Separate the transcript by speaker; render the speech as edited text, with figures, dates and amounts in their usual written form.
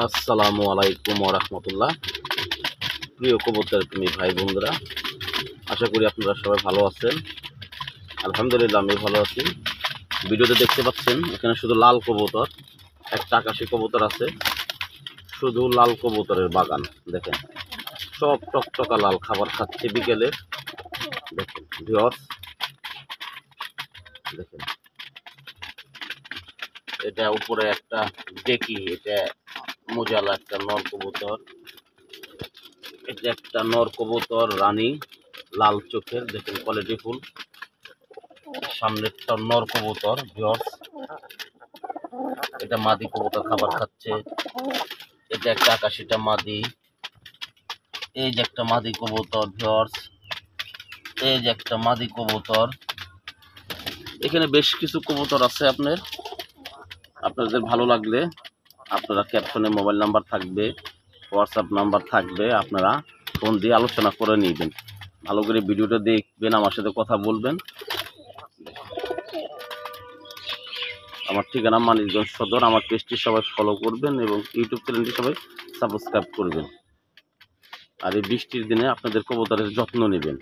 Speaker 1: আসসালামু আলাইকুম ওয়া রাহমাতুল্লাহ। প্রিয় কবুতর প্রেমী ভাই বন্ধুরা, আশা করি আপনারা সবাই ভালো আছেন। আলহামদুলিল্লাহ আমি ভালো আছি। ভিডিওতে দেখতে পাচ্ছেন এখানে শুধু লাল কবুতর, একটা আকাশি কবুতর আছে, শুধু লাল কবুতরের বাগান। দেখেন সব টকটকা লাল, খাবার খাচ্ছে বিকেলে। দেখেন ভিউয়ার্স, দেখেন এটা উপরে একটা ডেকি, এটা মোজালা একটা নর কবুতর। এটা একটা নর কবুতর রানী, লাল চোখের, দেখেন কোয়ালিটি ফুল। সামনে একটা নর কবুতর ভিউয়ার্স, এটা মাদি কবুতর খাবার খাচ্ছে। এটা একটা আকাশিটা মাদি। এই যে একটা মাদি কবুতর ভিউয়ার্স, এই যে একটা মাদি কবুতর। এখানে বেশ কিছু কবুতর আছে। আপনাদের ভালো লাগলে আপনারা ক্যাপশনে মোবাইল নাম্বার থাকবে, হোয়াটসঅ্যাপ নাম্বার থাকবে, আপনারা ফোন দিয়ে আলোচনা করে নিবেন। ভালো করে ভিডিওটা দেখবেন, আমার সাথে কথা বলবেন। আমার ঠিকানা মানিকগঞ্জ সদর। আমার পেজটি সবাই ফলো করবেন এবং ইউটিউব চ্যানেলটি সবাই সাবস্ক্রাইব করবেন। আর এই বৃষ্টির দিনে আপনাদের কবুতরের যত্ন নেবেন।